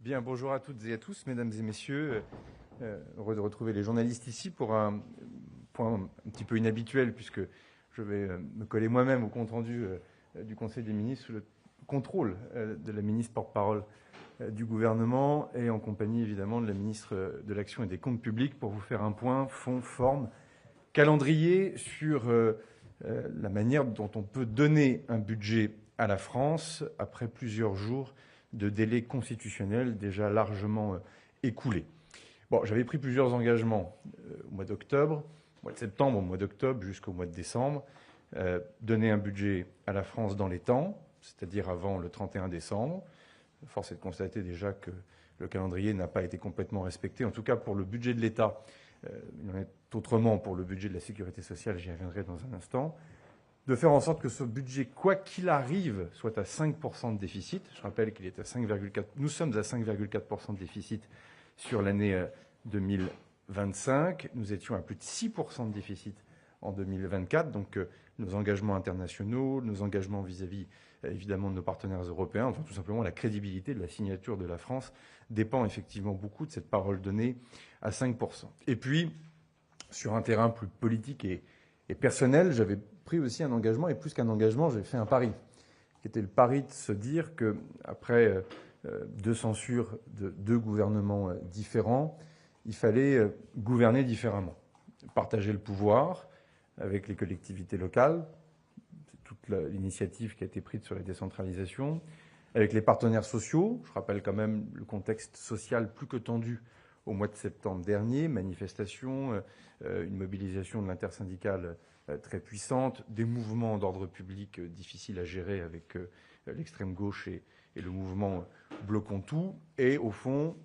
Bien, bonjour à toutes et à tous, mesdames et messieurs. Heureux de retrouver les journalistes ici pour un point un petit peu inhabituel, puisque je vais me coller moi-même au compte-rendu du Conseil des ministres sous le contrôle de la ministre porte-parole du gouvernement et en compagnie évidemment de la ministre de l'Action et des Comptes publics pour vous faire un point fond, forme, calendrier sur la manière dont on peut donner un budget à la France après plusieurs jours de délai constitutionnel déjà largement écoulé. Bon, j'avais pris plusieurs engagements au mois d'octobre, au mois de septembre, au mois d'octobre jusqu'au mois de décembre. Donner un budget à la France dans les temps, c'est-à-dire avant le 31 décembre. Force est de constater déjà que le calendrier n'a pas été complètement respecté, en tout cas pour le budget de l'État. Il en est autrement pour le budget de la sécurité sociale, j'y reviendrai dans un instant. De faire en sorte que ce budget, quoi qu'il arrive, soit à 5% de déficit. Je rappelle qu'il est à 5,4%. Nous sommes à 5,4% de déficit sur l'année 2025. Nous étions à plus de 6% de déficit en 2024. Donc nos engagements internationaux, nos engagements vis-à-vis évidemment de nos partenaires européens, enfin tout simplement la crédibilité de la signature de la France dépend effectivement beaucoup de cette parole donnée à 5%. Et puis, sur un terrain plus politique et personnel, j'avais pris aussi un engagement, et plus qu'un engagement, j'ai fait un pari, qui était le pari de se dire qu'après deux censures de deux gouvernements différents, il fallait gouverner différemment, partager le pouvoir avec les collectivités locales, c'est toute l'initiative qui a été prise sur la décentralisation, avec les partenaires sociaux. Je rappelle quand même le contexte social plus que tendu au mois de septembre dernier, manifestations, une mobilisation de l'intersyndicale très puissante, des mouvements d'ordre public difficiles à gérer avec l'extrême gauche et le mouvement Bloquons tout. Et au fond,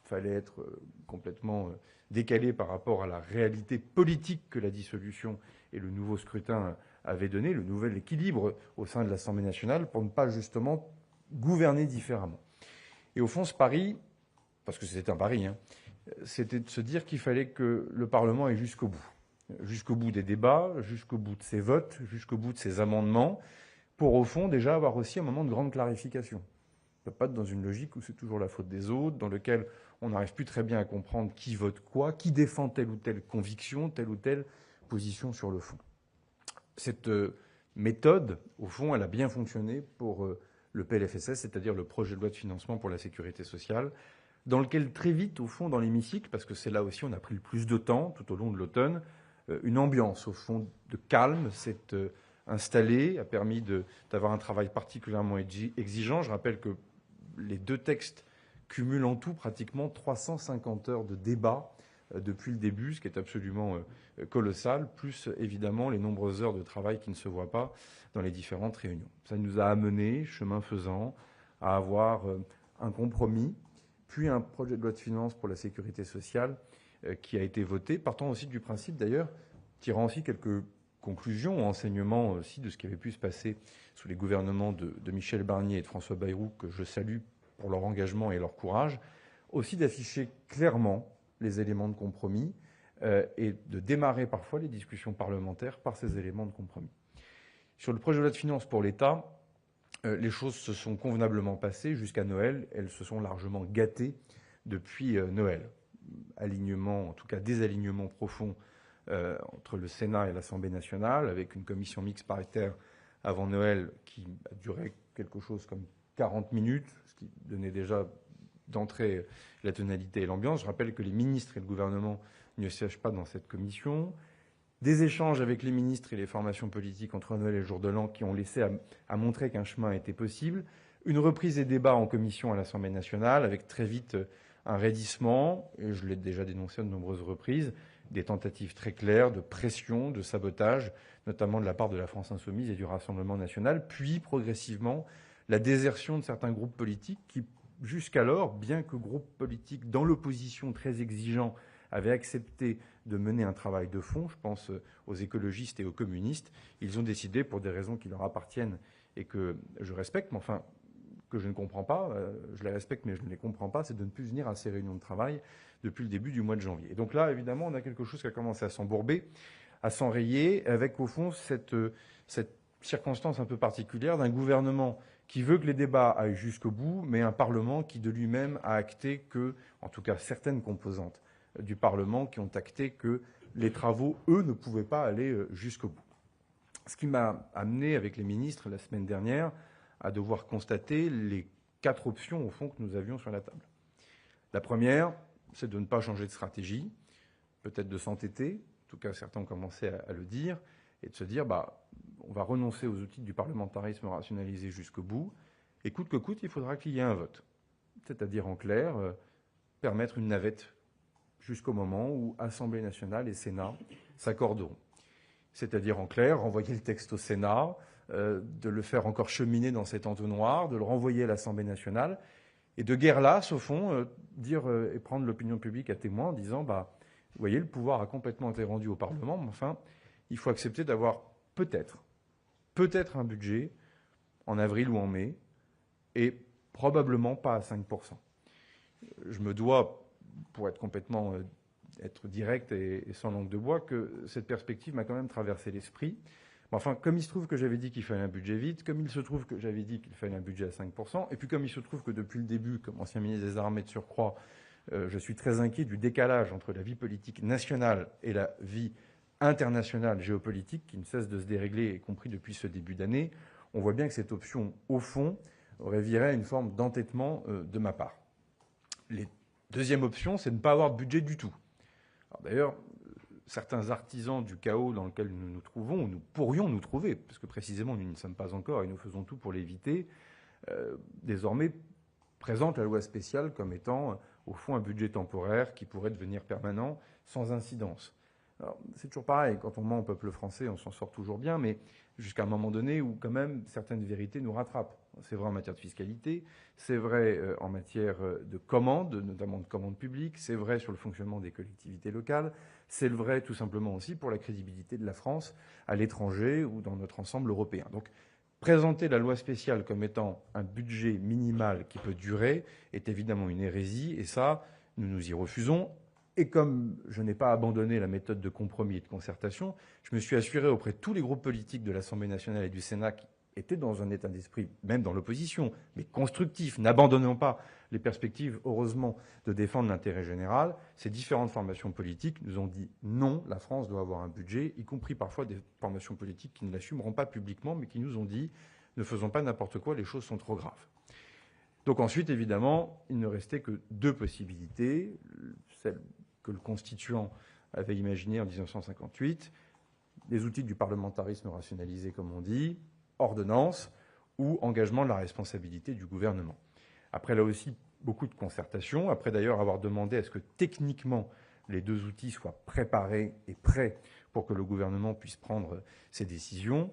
il fallait être complètement décalé par rapport à la réalité politique que la dissolution et le nouveau scrutin avaient donné, le nouvel équilibre au sein de l'Assemblée nationale, pour ne pas justement gouverner différemment. Et au fond, ce pari, parce que c'était un pari, c'était de se dire qu'il fallait que le Parlement aille jusqu'au bout des débats, jusqu'au bout de ses votes, jusqu'au bout de ses amendements, pour au fond déjà avoir aussi un moment de grande clarification. On ne peut pas être dans une logique où c'est toujours la faute des autres, dans lequel on n'arrive plus très bien à comprendre qui vote quoi, qui défend telle ou telle conviction, telle ou telle position sur le fond. Cette méthode, au fond, elle a bien fonctionné pour le PLFSS, c'est-à-dire le projet de loi de financement pour la sécurité sociale, dans lequel très vite, au fond, dans l'hémicycle, parce que c'est là aussi on a pris le plus de temps tout au long de l'automne, une ambiance, au fond, de calme s'est installée, a permis d'avoir un travail particulièrement exigeant. Je rappelle que les deux textes cumulent en tout pratiquement 350 heures de débat depuis le début, ce qui est absolument colossal, plus évidemment les nombreuses heures de travail qui ne se voient pas dans les différentes réunions. Ça nous a amené, chemin faisant, à avoir un compromis, puis un projet de loi de finances pour la sécurité sociale qui a été voté, partant aussi du principe d'ailleurs, tirant aussi quelques conclusions, enseignements aussi de ce qui avait pu se passer sous les gouvernements de Michel Barnier et de François Bayrou, que je salue pour leur engagement et leur courage, aussi d'afficher clairement les éléments de compromis et de démarrer parfois les discussions parlementaires par ces éléments de compromis. Sur le projet de loi de finances pour l'État, les choses se sont convenablement passées jusqu'à Noël. Elles se sont largement gâtées depuis Noël. Alignement, en tout cas désalignement profond entre le Sénat et l'Assemblée nationale, avec une commission mixte paritaire avant Noël qui a duré quelque chose comme 40 minutes, ce qui donnait déjà d'entrée la tonalité et l'ambiance. Je rappelle que les ministres et le gouvernement ne siègent pas dans cette commission. Des échanges avec les ministres et les formations politiques entre Noël et le jour de l'an qui ont laissé à montrer qu'un chemin était possible. Une reprise des débats en commission à l'Assemblée nationale avec très vite un raidissement, et je l'ai déjà dénoncé à de nombreuses reprises, des tentatives très claires de pression, de sabotage, notamment de la part de la France Insoumise et du Rassemblement national, puis progressivement la désertion de certains groupes politiques qui, jusqu'alors, bien que groupes politiques dans l'opposition très exigeants, avaient accepté de mener un travail de fond, je pense aux écologistes et aux communistes, ils ont décidé, pour des raisons qui leur appartiennent et que je respecte, mais enfin que je ne comprends pas, je les respecte mais je ne les comprends pas, c'est de ne plus venir à ces réunions de travail depuis le début du mois de janvier. Et donc là, évidemment, on a quelque chose qui a commencé à s'embourber, à s'enrayer, avec au fond cette circonstance un peu particulière d'un gouvernement qui veut que les débats aillent jusqu'au bout, mais un Parlement qui de lui-même a acté que, en tout cas certaines composantes du Parlement qui ont acté que les travaux, eux, ne pouvaient pas aller jusqu'au bout. Ce qui m'a amené avec les ministres la semaine dernière à devoir constater les 4 options, au fond, que nous avions sur la table. La première, c'est de ne pas changer de stratégie, peut-être de s'entêter, en tout cas certains ont commencé à le dire, et de se dire, on va renoncer aux outils du parlementarisme rationalisé jusqu'au bout, et coûte que coûte, il faudra qu'il y ait un vote. C'est-à-dire, en clair, permettre une navette jusqu'au moment où Assemblée nationale et Sénat s'accorderont. C'est-à-dire, en clair, renvoyer le texte au Sénat, de le faire encore cheminer dans cet entonnoir, de le renvoyer à l'Assemblée nationale, et de guerre lasse, au fond, dire et prendre l'opinion publique à témoin en disant, vous voyez, le pouvoir a complètement été rendu au Parlement, mais enfin, il faut accepter d'avoir peut-être un budget en avril ou en mai, et probablement pas à 5%. Je me dois, pour être complètement être direct et sans langue de bois, que cette perspective m'a quand même traversé l'esprit. Enfin, comme il se trouve que j'avais dit qu'il fallait un budget vite, comme il se trouve que j'avais dit qu'il fallait un budget à 5%, et puis comme il se trouve que depuis le début, comme ancien ministre des Armées de surcroît, je suis très inquiet du décalage entre la vie politique nationale et la vie internationale géopolitique qui ne cesse de se dérégler, y compris depuis ce début d'année. On voit bien que cette option, au fond, aurait viré à une forme d'entêtement de ma part. La deuxième option, c'est de ne pas avoir de budget du tout. D'ailleurs, certains artisans du chaos dans lequel nous nous trouvons, ou nous pourrions nous trouver, parce que précisément nous n'y sommes pas encore et nous faisons tout pour l'éviter, désormais présentent la loi spéciale comme étant, au fond, un budget temporaire qui pourrait devenir permanent sans incidence. Alors, c'est toujours pareil, quand on ment au peuple français, on s'en sort toujours bien, mais jusqu'à un moment donné où quand même certaines vérités nous rattrapent. C'est vrai en matière de fiscalité, c'est vrai en matière de commandes, notamment de commandes publiques, c'est vrai sur le fonctionnement des collectivités locales, c'est vrai tout simplement aussi pour la crédibilité de la France à l'étranger ou dans notre ensemble européen. Donc, présenter la loi spéciale comme étant un budget minimal qui peut durer est évidemment une hérésie, et ça, nous nous y refusons. Et comme je n'ai pas abandonné la méthode de compromis et de concertation, je me suis assuré auprès de tous les groupes politiques de l'Assemblée nationale et du Sénat qui étaient dans un état d'esprit, même dans l'opposition, mais constructif, n'abandonnant pas les perspectives, heureusement, de défendre l'intérêt général. Ces différentes formations politiques nous ont dit non, la France doit avoir un budget, y compris parfois des formations politiques qui ne l'assumeront pas publiquement, mais qui nous ont dit ne faisons pas n'importe quoi, les choses sont trop graves. Donc ensuite, évidemment, il ne restait que 2 possibilités, celle que le constituant avait imaginée en 1958, les outils du parlementarisme rationalisé, comme on dit, ordonnance ou engagement de la responsabilité du gouvernement. Après, là aussi, beaucoup de concertation. Après, d'ailleurs, avoir demandé à ce que techniquement les 2 outils soient préparés et prêts pour que le gouvernement puisse prendre ses décisions,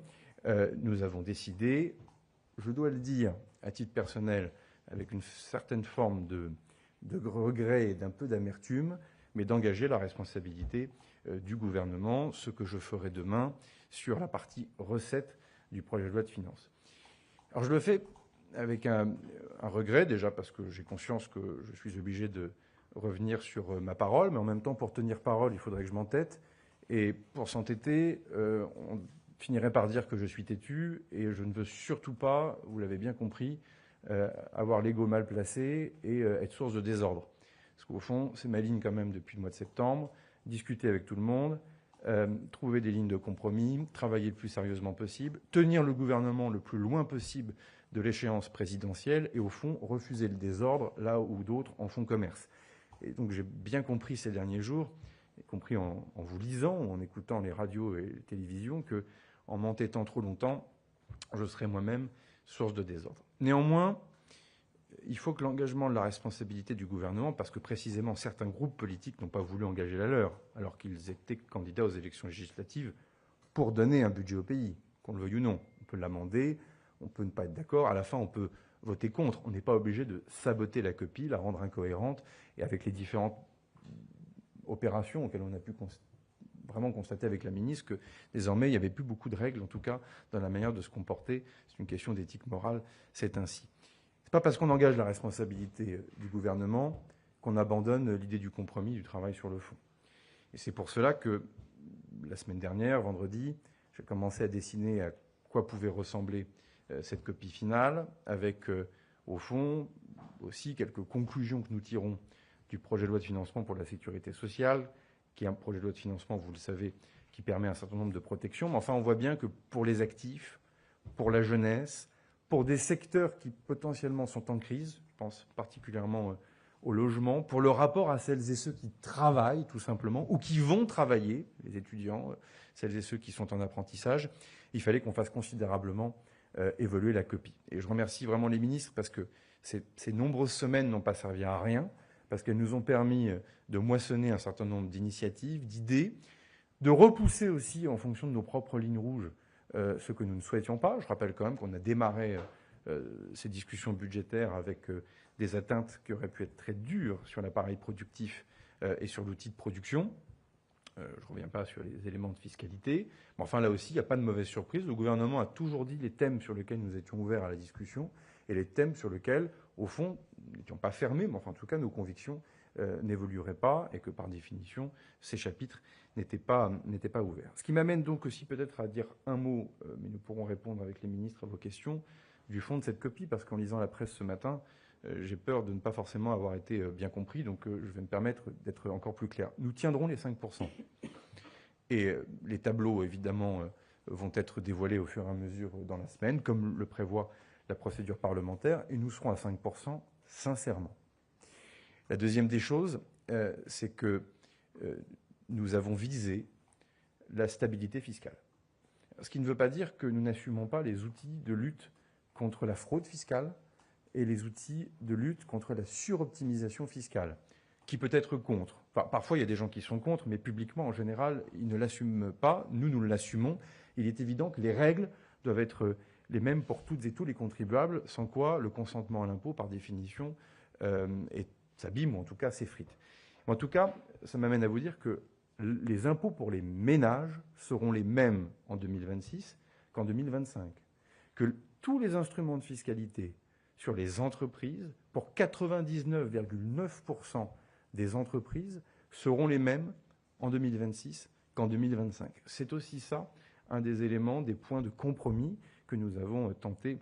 nous avons décidé, je dois le dire à titre personnel, avec une certaine forme de regret et d'un peu d'amertume, mais d'engager la responsabilité du gouvernement, ce que je ferai demain sur la partie recette du projet de loi de finances. Alors je le fais avec un regret, déjà parce que j'ai conscience que je suis obligé de revenir sur ma parole, mais en même temps, pour tenir parole, il faudrait que je m'entête. Et pour s'entêter, on finirait par dire que je suis têtu, et je ne veux surtout pas, vous l'avez bien compris, avoir l'ego mal placé et être source de désordre. Parce qu'au fond, c'est ma ligne quand même depuis le mois de septembre, discuter avec tout le monde, trouver des lignes de compromis, travailler le plus sérieusement possible, tenir le gouvernement le plus loin possible de l'échéance présidentielle et au fond, refuser le désordre là où d'autres en font commerce. Et donc j'ai bien compris ces derniers jours, y compris en vous lisant, en écoutant les radios et les télévisions, que en m'entêtant trop longtemps, je serais moi-même source de désordre. Néanmoins, il faut que l'engagement de la responsabilité du gouvernement, parce que précisément certains groupes politiques n'ont pas voulu engager la leur, alors qu'ils étaient candidats aux élections législatives pour donner un budget au pays, qu'on le veuille ou non. On peut l'amender, on peut ne pas être d'accord, à la fin on peut voter contre. On n'est pas obligé de saboter la copie, la rendre incohérente, et avec les différentes opérations auxquelles on a pu vraiment constater avec la ministre que désormais il n'y avait plus beaucoup de règles, en tout cas dans la manière de se comporter. C'est une question d'éthique morale, c'est ainsi. Ce n'est pas parce qu'on engage la responsabilité du gouvernement qu'on abandonne l'idée du compromis, du travail sur le fond. Et c'est pour cela que la semaine dernière, vendredi, j'ai commencé à dessiner à quoi pouvait ressembler cette copie finale avec, au fond, aussi quelques conclusions que nous tirons du projet de loi de financement pour la sécurité sociale, qui est un projet de loi de financement, vous le savez, qui permet un certain nombre de protections. Mais enfin, on voit bien que pour les actifs, pour la jeunesse, pour des secteurs qui potentiellement sont en crise, je pense particulièrement au logement, pour le rapport à celles et ceux qui travaillent tout simplement, ou qui vont travailler, les étudiants, celles et ceux qui sont en apprentissage, il fallait qu'on fasse considérablement évoluer la copie. Et je remercie vraiment les ministres parce que ces nombreuses semaines n'ont pas servi à rien, parce qu'elles nous ont permis de moissonner un certain nombre d'initiatives, d'idées, de repousser aussi, en fonction de nos propres lignes rouges, ce que nous ne souhaitions pas. Je rappelle quand même qu'on a démarré ces discussions budgétaires avec des atteintes qui auraient pu être très dures sur l'appareil productif et sur l'outil de production. Je ne reviens pas sur les éléments de fiscalité. Mais enfin, là aussi, il n'y a pas de mauvaise surprise. Le gouvernement a toujours dit les thèmes sur lesquels nous étions ouverts à la discussion et les thèmes sur lesquels, au fond, nous n'étions pas fermés, mais enfin, en tout cas, nos convictions n'évolueraient pas et que, par définition, ces chapitres n'étaient pas ouverts. Ce qui m'amène donc aussi peut-être à dire un mot, mais nous pourrons répondre avec les ministres à vos questions, du fond de cette copie, parce qu'en lisant la presse ce matin, j'ai peur de ne pas forcément avoir été bien compris, donc je vais me permettre d'être encore plus clair. Nous tiendrons les 5%. Et les tableaux, évidemment, vont être dévoilés au fur et à mesure dans la semaine, comme le prévoit la procédure parlementaire, et nous serons à 5% sincèrement. La deuxième des choses, c'est que nous avons visé la stabilité fiscale. Ce qui ne veut pas dire que nous n'assumons pas les outils de lutte contre la fraude fiscale et les outils de lutte contre la suroptimisation fiscale, qui peut être contre. Enfin, parfois, il y a des gens qui sont contre, mais publiquement, en général, ils ne l'assument pas. Nous l'assumons. Il est évident que les règles doivent être les mêmes pour toutes et tous les contribuables, sans quoi le consentement à l'impôt, par définition, s'abîme, ou en tout cas s'effrite. En tout cas, ça m'amène à vous dire que les impôts pour les ménages seront les mêmes en 2026 qu'en 2025. Que tous les instruments de fiscalité sur les entreprises, pour 99,9% des entreprises, seront les mêmes en 2026 qu'en 2025. C'est aussi ça, un des éléments, des points de compromis que nous avons tenté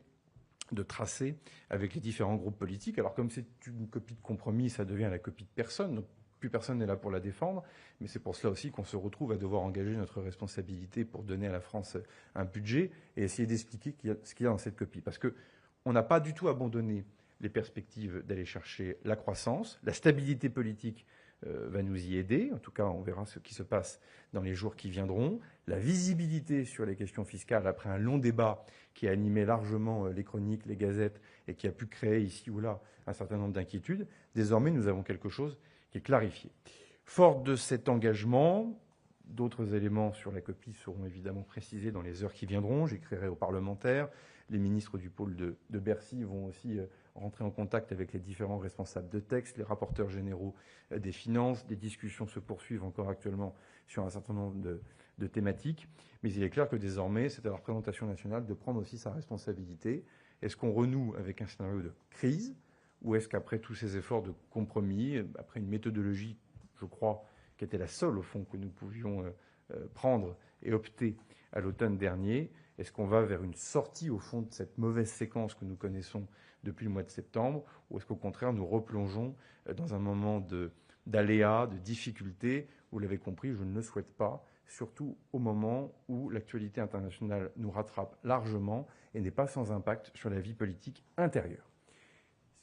de tracer avec les différents groupes politiques. Alors comme c'est une copie de compromis, ça devient la copie de personne, donc plus personne n'est là pour la défendre, mais c'est pour cela aussi qu'on se retrouve à devoir engager notre responsabilité pour donner à la France un budget et essayer d'expliquer ce qu'il y a dans cette copie. Parce qu'on n'a pas du tout abandonné les perspectives d'aller chercher la croissance, la stabilité politique va nous y aider. En tout cas, on verra ce qui se passe dans les jours qui viendront. La visibilité sur les questions fiscales, après un long débat qui a animé largement les chroniques, les gazettes, et qui a pu créer ici ou là un certain nombre d'inquiétudes. Désormais, nous avons quelque chose qui est clarifié. Fort de cet engagement, d'autres éléments sur la copie seront évidemment précisés dans les heures qui viendront. J'écrirai aux parlementaires. Les ministres du pôle de Bercy vont aussi rentrer en contact avec les différents responsables de texte, les rapporteurs généraux des finances. Des discussions se poursuivent encore actuellement sur un certain nombre de thématiques. Mais il est clair que désormais, c'est à la représentation nationale de prendre aussi sa responsabilité. Est-ce qu'on renoue avec un scénario de crise ou est-ce qu'après tous ces efforts de compromis, après une méthodologie, je crois, qui était la seule, au fond, que nous pouvions prendre et opter à l'automne dernier, est-ce qu'on va vers une sortie, au fond, de cette mauvaise séquence que nous connaissons depuis le mois de septembre, ou est-ce qu'au contraire, nous replongeons dans un moment d'aléas, de difficultés? Vous l'avez compris, je ne le souhaite pas, surtout au moment où l'actualité internationale nous rattrape largement et n'est pas sans impact sur la vie politique intérieure.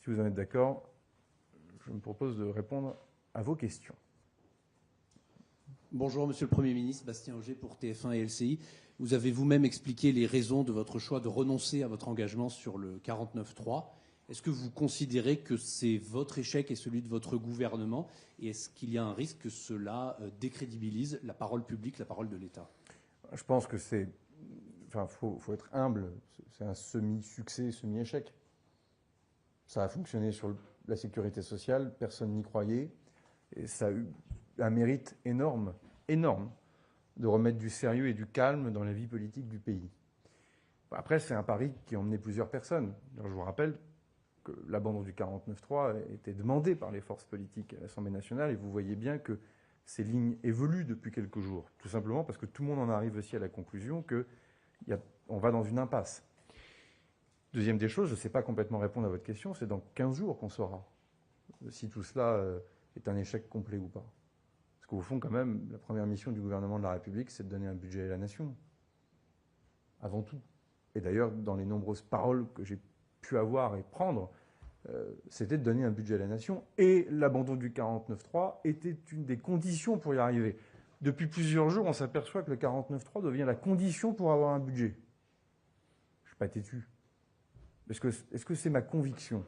Si vous en êtes d'accord, je me propose de répondre à vos questions. Bonjour, Monsieur le Premier ministre, Bastien Auger pour TF1 et LCI. Vous avez vous-même expliqué les raisons de votre choix de renoncer à votre engagement sur le 49.3. Est-ce que vous considérez que c'est votre échec et celui de votre gouvernement? Et est-ce qu'il y a un risque que cela décrédibilise la parole publique, la parole de l'État? Je pense que c'est... Enfin, faut être humble. C'est un semi-succès, semi-échec. Ça a fonctionné sur la sécurité sociale, personne n'y croyait. Et ça a eu un mérite énorme, de remettre du sérieux et du calme dans la vie politique du pays. Après, c'est un pari qui a emmené plusieurs personnes. Alors, je vous rappelle que l'abandon du 49.3 était demandé par les forces politiques à l'Assemblée nationale, et vous voyez bien que ces lignes évoluent depuis quelques jours, tout simplement parce que tout le monde en arrive aussi à la conclusion qu'on va dans une impasse. Deuxième des choses, je ne sais pas complètement répondre à votre question, c'est dans 15 jours qu'on saura si tout cela est un échec complet ou pas. Parce qu'au fond, quand même, la première mission du gouvernement de la République, c'est de donner un budget à la nation. Avant tout. Et d'ailleurs, dans les nombreuses paroles que j'ai pu avoir et prendre, c'était de donner un budget à la nation. Et l'abandon du 49.3 était une des conditions pour y arriver. Depuis plusieurs jours, on s'aperçoit que le 49.3 devient la condition pour avoir un budget. Je ne suis pas têtu. Est-ce que c'est ma conviction?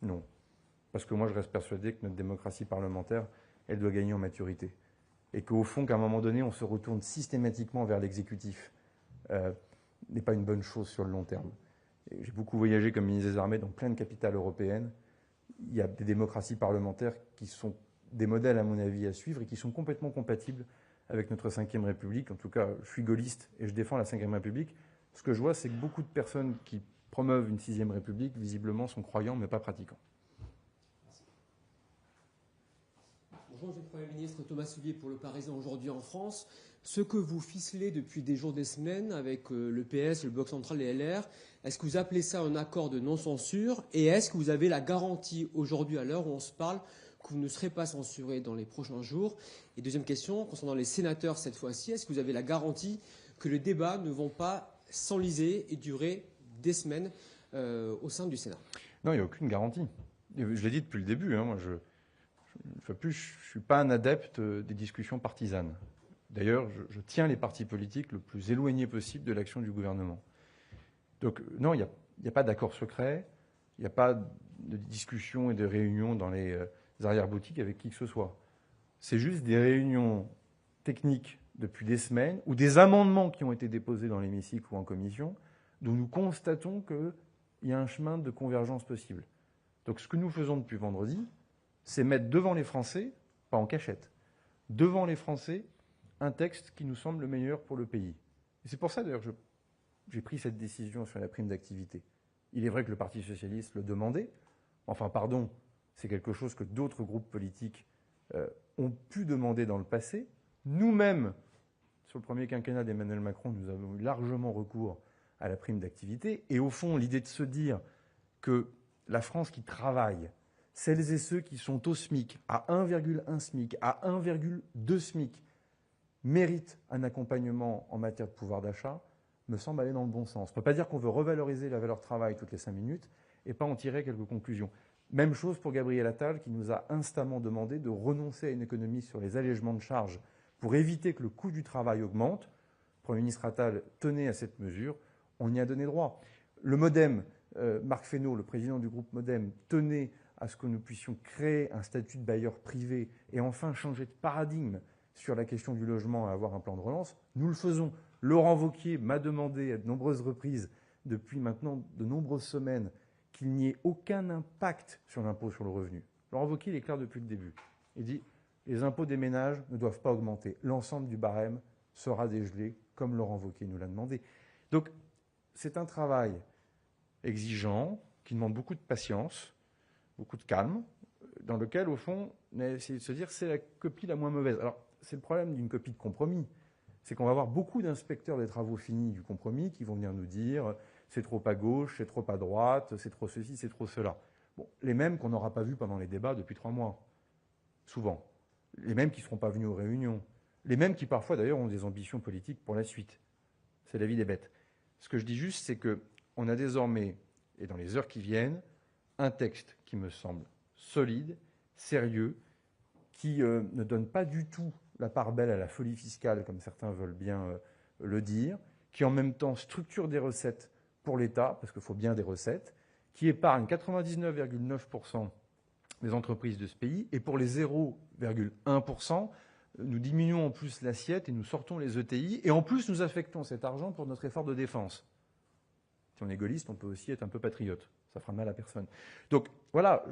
Non. Parce que moi, je reste persuadé que notre démocratie parlementaire, elle doit gagner en maturité. Et qu'au fond, qu'à un moment donné, on se retourne systématiquement vers l'exécutif n'est pas une bonne chose sur le long terme. J'ai beaucoup voyagé comme ministre des Armées dans plein de capitales européennes. Il y a des démocraties parlementaires qui sont des modèles, à mon avis, à suivre et qui sont complètement compatibles avec notre Ve République. En tout cas, je suis gaulliste et je défends la Ve République. Ce que je vois, c'est que beaucoup de personnes qui promeuvent une Sixième République, visiblement, sont croyants mais pas pratiquants. Bonjour, Monsieur le Premier ministre. Thomas Soulier pour Le Parisien aujourd'hui en France. Ce que vous ficelez depuis des jours, des semaines avec le PS, le Bloc central et LR, est-ce que vous appelez ça un accord de non-censure? Et est-ce que vous avez la garantie aujourd'hui, à l'heure où on se parle, que vous ne serez pas censuré dans les prochains jours? Et deuxième question, concernant les sénateurs cette fois-ci, est-ce que vous avez la garantie que les débats ne vont pas s'enliser et durer des semaines au sein du Sénat? Non, il n'y a aucune garantie. Je l'ai dit depuis le début. Moi, je ne suis pas un adepte des discussions partisanes. D'ailleurs, je tiens les partis politiques le plus éloignés possible de l'action du gouvernement. Donc non, il n'y a pas d'accord secret, il n'y a pas de discussion et de réunions dans les arrière-boutiques avec qui que ce soit. C'est juste des réunions techniques depuis des semaines ou des amendements qui ont été déposés dans l'hémicycle ou en commission, dont nous constatons qu'il y a un chemin de convergence possible. Donc ce que nous faisons depuis vendredi, c'est mettre devant les Français, pas en cachette, devant les Français, un texte qui nous semble le meilleur pour le pays. Et c'est pour ça, d'ailleurs, que j'ai pris cette décision sur la prime d'activité. Il est vrai que le Parti socialiste le demandait. Enfin, pardon, c'est quelque chose que d'autres groupes politiques ont pu demander dans le passé. Nous-mêmes, sur le premier quinquennat d'Emmanuel Macron, nous avons eu largement recours à la prime d'activité. Et au fond, l'idée de se dire que la France qui travaille, celles et ceux qui sont au SMIC, à 1,1 SMIC, à 1,2 SMIC, méritent un accompagnement en matière de pouvoir d'achat, me semble aller dans le bon sens. On ne peut pas dire qu'on veut revaloriser la valeur travail toutes les 5 minutes et pas en tirer quelques conclusions. Même chose pour Gabriel Attal qui nous a instamment demandé de renoncer à une économie sur les allègements de charges pour éviter que le coût du travail augmente. Le Premier ministre Attal tenait à cette mesure, on y a donné droit. Le MoDem, Marc Fesneau, le président du groupe MoDem, tenait à ce que nous puissions créer un statut de bailleur privé et enfin changer de paradigme sur la question du logement et avoir un plan de relance. Nous le faisons. Laurent Wauquiez m'a demandé à de nombreuses reprises, depuis maintenant de nombreuses semaines, qu'il n'y ait aucun impact sur l'impôt sur le revenu. Laurent Wauquiez, il est clair depuis le début. Il dit les impôts des ménages ne doivent pas augmenter. L'ensemble du barème sera dégelé, comme Laurent Wauquiez nous l'a demandé. Donc, c'est un travail exigeant, qui demande beaucoup de patience, beaucoup de calme, dans lequel, au fond, on a essayé de se dire c'est la copie la moins mauvaise. Alors, c'est le problème d'une copie de compromis. C'est qu'on va avoir beaucoup d'inspecteurs des travaux finis du compromis qui vont venir nous dire c'est trop à gauche, c'est trop à droite, c'est trop ceci, c'est trop cela. Bon, les mêmes qu'on n'aura pas vus pendant les débats depuis 3 mois, souvent. Les mêmes qui ne seront pas venus aux réunions. Les mêmes qui, parfois, d'ailleurs, ont des ambitions politiques pour la suite. C'est la vie des bêtes. Ce que je dis juste, c'est qu'on a désormais, et dans les heures qui viennent, un texte qui me semble solide, sérieux, qui ne donne pas du tout la part belle à la folie fiscale, comme certains veulent bien le dire, qui en même temps structure des recettes pour l'État, parce qu'il faut bien des recettes, qui épargne 99,9% des entreprises de ce pays, et pour les 0,1%, nous diminuons en plus l'assiette et nous sortons les ETI, et en plus nous affectons cet argent pour notre effort de défense. Si on est gaulliste, on peut aussi être un peu patriote. Ça fera mal à personne. Donc voilà,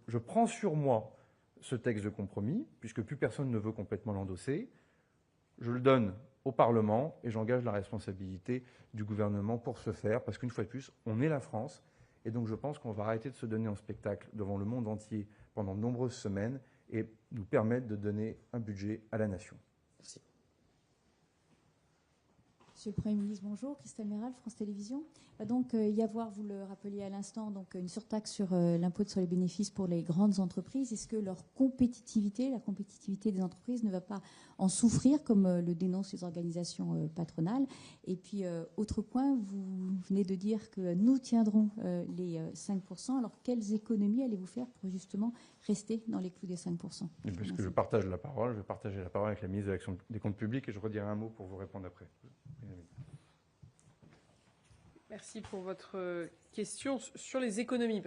je prends sur moi ce texte de compromis, puisque plus personne ne veut complètement l'endosser. Je le donne au Parlement et j'engage la responsabilité du gouvernement pour ce faire, parce qu'une fois de plus, on est la France, et donc je pense qu'on va arrêter de se donner en spectacle devant le monde entier pendant de nombreuses semaines et nous permettre de donner un budget à la nation. Merci. Monsieur le Premier ministre, bonjour. Christelle Méral, France Télévisions. Donc, y avoir, vous le rappeliez à l'instant, donc une surtaxe sur l'impôt sur les bénéfices pour les grandes entreprises. Est-ce que leur compétitivité, la compétitivité des entreprises ne va pas en souffrir, comme le dénoncent les organisations patronales? Et puis, autre point, vous venez de dire que nous tiendrons les 5%. Alors, quelles économies allez-vous faire pour justement rester dans les clous des 5%? Et puisque je partage la parole, je vais partager la parole avec la ministre de l'Action des Comptes Publics et je redirai un mot pour vous répondre après. Merci pour votre question sur les économies.